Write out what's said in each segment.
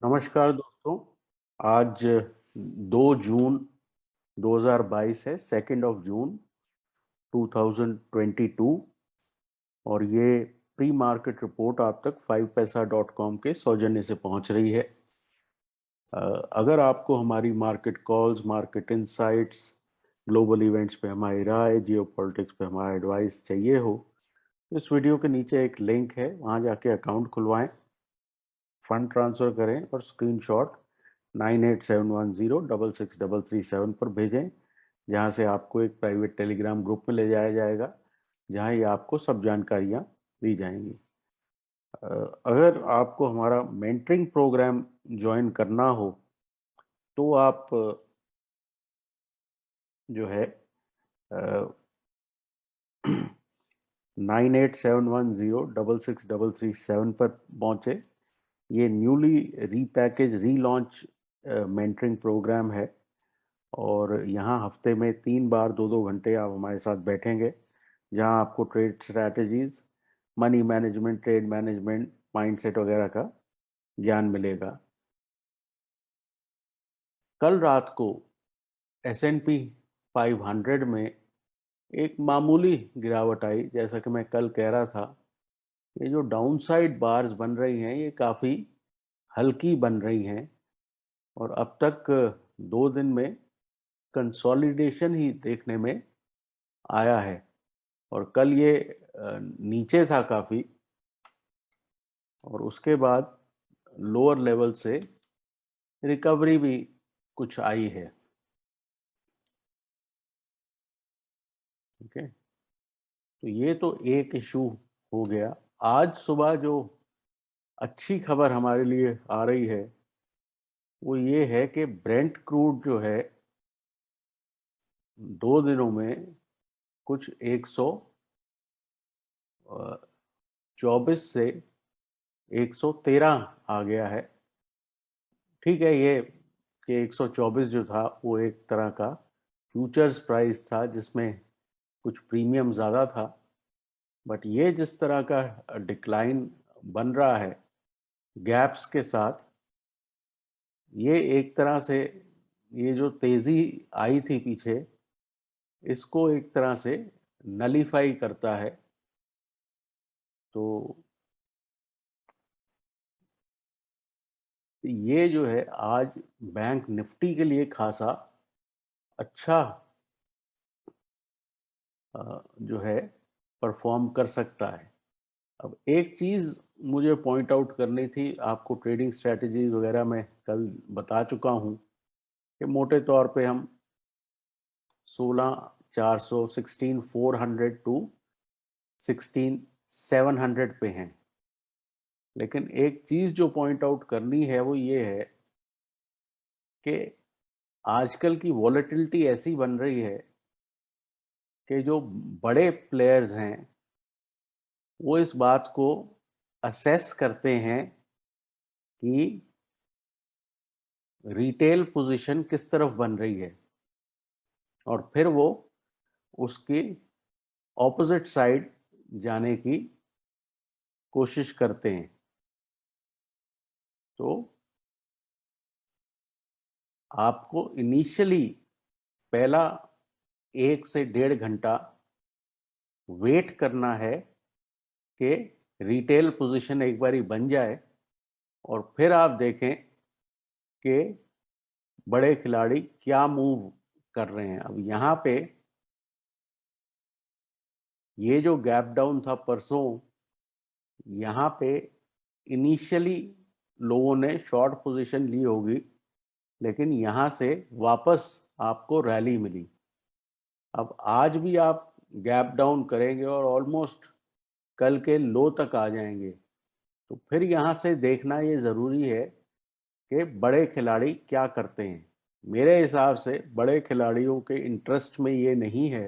नमस्कार दोस्तों। आज 2 जून 2022 है, 2 जून 2022। और ये प्री मार्केट रिपोर्ट आप तक 5paisa.com के सौजन्य से पहुंच रही है। अगर आपको हमारी market calls, market insights, global events पे हमारी राय, जियो पॉलिटिक्स पे हमारा एडवाइस चाहिए हो, तो इस वीडियो के नीचे एक लिंक है, वहां जाके अकाउंट खुलवाएं, फंड ट्रांसफर करें और स्क्रीनशॉट 9871066337 पर भेजें, जहां से आपको एक प्राइवेट टेलीग्राम ग्रुप में ले जाया जाएगा, जहां ये आपको सब जानकारियां दी जाएंगी। अगर आपको हमारा मेंटरिंग प्रोग्राम ज्वाइन करना हो तो आप जो है 9871066337 पर पहुंचे। ये newly repackage relaunch mentoring programme है और यहाँ हफ्ते में 3 बार 2-2 घंटे आप हमारे साथ बैठेंगे, जहाँ आपको trade strategies, money management, trade management, mindset वगैरह का ज्ञान मिलेगा। कल रात को S&P 500 में एक मामूली गिरावट आई। जैसा कि मैं कल कह रहा था, ये जो डाउनसाइड बार्स बन रही हैं ये काफ़ी हल्की बन रही हैं और अब तक 2 दिन में कंसोलिडेशन ही देखने में आया है। और कल ये नीचे था काफ़ी, और उसके बाद लोअर लेवल से रिकवरी भी कुछ आई है। ठीक है, तो ये तो एक इशू हो गया। आज सुबह जो अच्छी खबर हमारे लिए आ रही है वो ये है कि ब्रेंट क्रूड जो है 2 दिनों में कुछ 124 से 113 आ गया है। ठीक है, ये कि 124 जो था वो एक तरह का फ्यूचर्स प्राइस था जिसमें कुछ प्रीमियम ज़्यादा था, बट ये जिस तरह का डिक्लाइन बन रहा है गैप्स के साथ, ये एक तरह से ये जो तेज़ी आई थी पीछे, इसको एक तरह से नलीफाई करता है। तो ये जो है आज बैंक निफ्टी के लिए खासा अच्छा जो है परफॉर्म कर सकता है। अब एक चीज़ मुझे पॉइंट आउट करनी थी आपको, ट्रेडिंग स्ट्रैटेजीज वगैरह मैं कल बता चुका हूँ कि मोटे तौर पे हम 16,400, 16,400 टू 16,700 पे हैं। लेकिन एक चीज़ जो पॉइंट आउट करनी है वो ये है कि आजकल की वॉलेटिलिटी ऐसी बन रही है कि जो बड़े प्लेयर्स हैं वो इस बात को असेस करते हैं कि रिटेल पोजीशन किस तरफ बन रही है, और फिर वो उसकी ऑपोजिट साइड जाने की कोशिश करते हैं। तो आपको इनिशियली पहला 1 से 1.5 घंटा वेट करना है कि रिटेल पोजीशन एक बारी बन जाए और फिर आप देखें कि बड़े खिलाड़ी क्या मूव कर रहे हैं। अब यहाँ पे ये जो गैप डाउन था परसों, यहाँ पे इनिशियली लोगों ने शॉर्ट पोजीशन ली होगी, लेकिन यहाँ से वापस आपको रैली मिली। अब आज भी आप गैप डाउन करेंगे और ऑलमोस्ट कल के लो तक आ जाएंगे, तो फिर यहाँ से देखना ये ज़रूरी है कि बड़े खिलाड़ी क्या करते हैं। मेरे हिसाब से बड़े खिलाड़ियों के इंटरेस्ट में ये नहीं है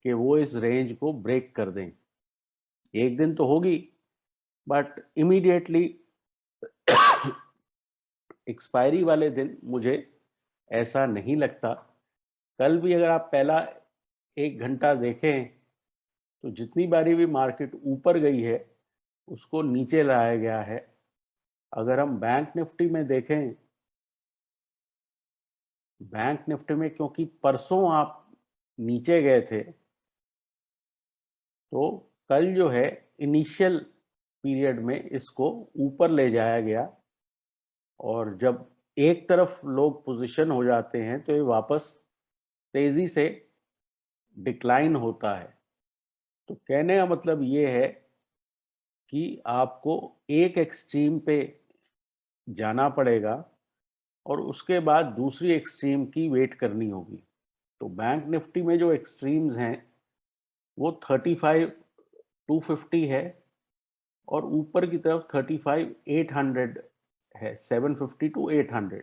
कि वो इस रेंज को ब्रेक कर दें। एक दिन तो होगी, बट इमीडिएटली एक्सपायरी वाले दिन मुझे ऐसा नहीं लगता। कल भी अगर आप पहला 1 घंटा देखें तो जितनी बारी भी मार्केट ऊपर गई है उसको नीचे लाया गया है, अगर हम बैंक निफ्टी में देखें, बैंक निफ्टी में क्योंकि परसों आप नीचे गए थे, तो कल जो है इनिशियल पीरियड में इसको ऊपर ले जाया गया, और जब एक तरफ लोग पोजीशन हो जाते हैं तो ये वापस तेजी से डिक्लाइन होता है। तो कहने का मतलब ये है कि आपको एक एक्सट्रीम पे जाना पड़ेगा और उसके बाद दूसरी एक्सट्रीम की वेट करनी होगी। तो बैंक निफ्टी में जो एक्सट्रीम्स हैं वो 35,250 है, और ऊपर की तरफ 35,800 है, 750 टू 800।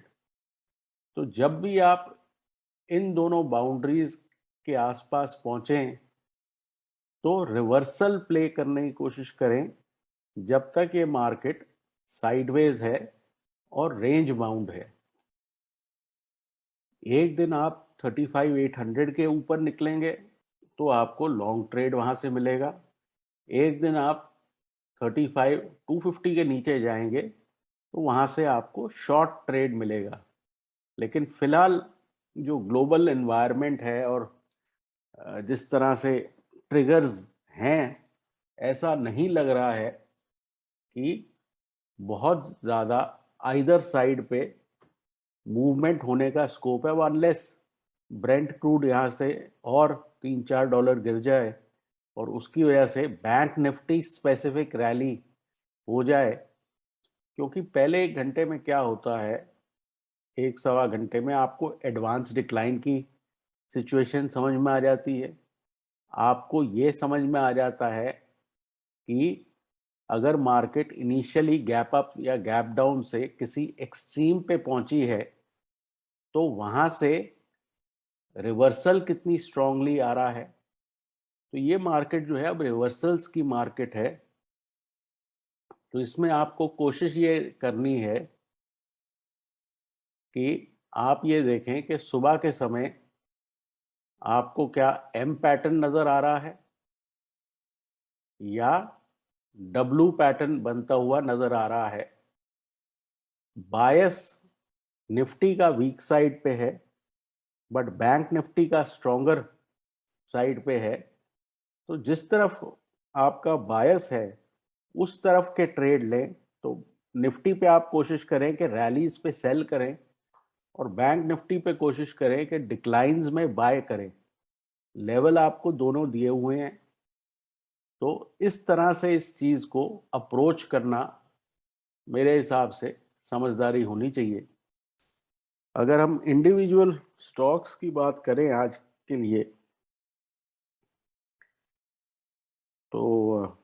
तो जब भी आप इन दोनों बाउंड्रीज के आसपास पहुंचें तो रिवर्सल प्ले करने की कोशिश करें जब तक ये मार्केट साइडवेज है और रेंज बाउंड है। एक दिन आप 35,800 के ऊपर निकलेंगे तो आपको लॉन्ग ट्रेड वहां से मिलेगा। एक दिन आप 35,250 के नीचे जाएंगे तो वहां से आपको शॉर्ट ट्रेड मिलेगा। लेकिन फिलहाल जो ग्लोबल एनवायरनमेंट है और जिस तरह से ट्रिगर्स हैं, ऐसा नहीं लग रहा है कि बहुत ज़्यादा आइदर साइड पे मूवमेंट होने का स्कोप है, अनलेस ब्रेंट क्रूड यहाँ से और $3-4 गिर जाए और उसकी वजह से बैंक निफ्टी स्पेसिफिक रैली हो जाए। क्योंकि पहले 1 घंटे में क्या होता है, 1 सवा घंटे में आपको एडवांस डिक्लाइन की सिचुएशन समझ में आ जाती है। आपको ये समझ में आ जाता है कि अगर मार्केट इनिशियली गैप अप या गैप डाउन से किसी एक्सट्रीम पे पहुंची है तो वहां से रिवर्सल कितनी स्ट्रांगली आ रहा है। तो ये मार्केट जो है अब रिवर्सल्स की मार्केट है। तो इसमें आपको कोशिश ये करनी है कि आप ये देखें कि सुबह के समय आपको क्या एम पैटर्न नजर आ रहा है या डब्लू पैटर्न बनता हुआ नजर आ रहा है। बायस निफ्टी का वीक साइड पे है, बट बैंक निफ्टी का स्ट्रॉन्गर साइड पे है। तो जिस तरफ आपका बायस है उस तरफ के ट्रेड लें। तो निफ्टी पे आप कोशिश करें कि रैलीज पे सेल करें, और बैंक निफ्टी पे कोशिश करें कि डिक्लाइंस में बाय करें। लेवल आपको दोनों दिए हुए हैं। तो इस तरह से इस चीज़ को अप्रोच करना मेरे हिसाब से समझदारी होनी चाहिए। अगर हम इंडिविजुअल स्टॉक्स की बात करें आज के लिए, तो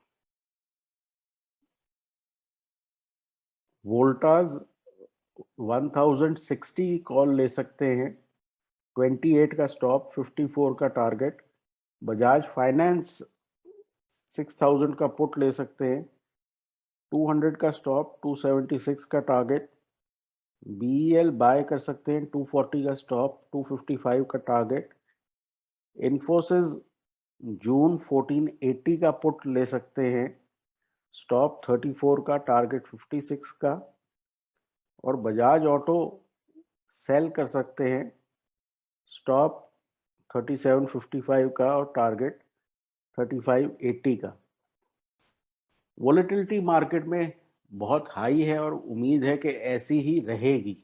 वोल्टास 1060 कॉल ले सकते हैं, 28 का स्टॉप, 54 का टारगेट। बजाज फाइनेंस 6000 का पुट ले सकते हैं, 200 का स्टॉप, 276 का टारगेट। बीईएल बाय कर सकते हैं, 240 का स्टॉप, 255 का टारगेट। इन्फोसिस जून 1480 का पुट ले सकते हैं, स्टॉप 34 का, टारगेट 56 का। और बजाज ऑटो सेल कर सकते हैं, स्टॉप 3755 का और टारगेट 3580 का। वॉलेटिलिटी मार्केट में बहुत हाई है और उम्मीद है कि ऐसी ही रहेगी।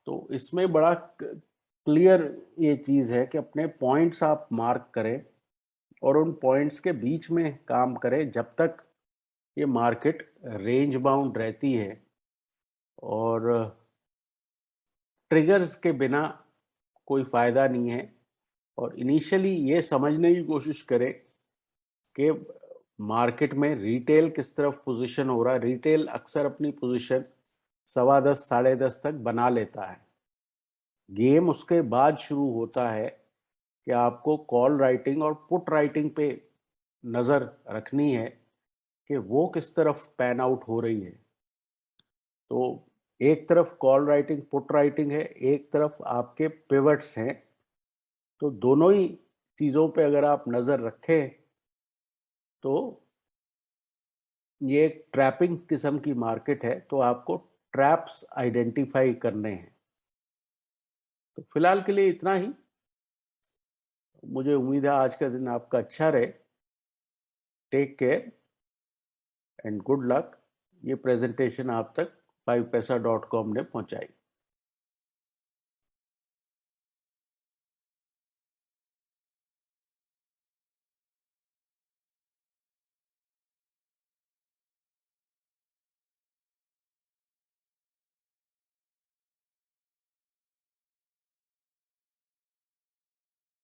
तो इसमें बड़ा क्लियर ये चीज़ है कि अपने पॉइंट्स आप मार्क करें और उन पॉइंट्स के बीच में काम करें जब तक ये मार्केट रेंज बाउंड रहती है। और ट्रिगर्स के बिना कोई फ़ायदा नहीं है। और इनिशियली ये समझने की कोशिश करें कि मार्केट में रिटेल किस तरफ पोजीशन हो रहा है। रिटेल अक्सर अपनी पोजीशन 10:15 10:30 तक बना लेता है। गेम उसके बाद शुरू होता है कि आपको कॉल राइटिंग और पुट राइटिंग पे नज़र रखनी है कि वो किस तरफ पैन आउट हो रही है। तो एक तरफ कॉल राइटिंग पुट राइटिंग है, एक तरफ आपके पिवट्स हैं। तो दोनों ही चीज़ों पे अगर आप नज़र रखें तो ये एक ट्रैपिंग किस्म की मार्केट है, तो आपको ट्रैप्स आइडेंटिफाई करने हैं। तो फिलहाल के लिए इतना ही। मुझे उम्मीद है आज का दिन आपका अच्छा रहे। Take care and good luck. ये प्रेजेंटेशन आप तक 5paisa.com ने पहुंचाई।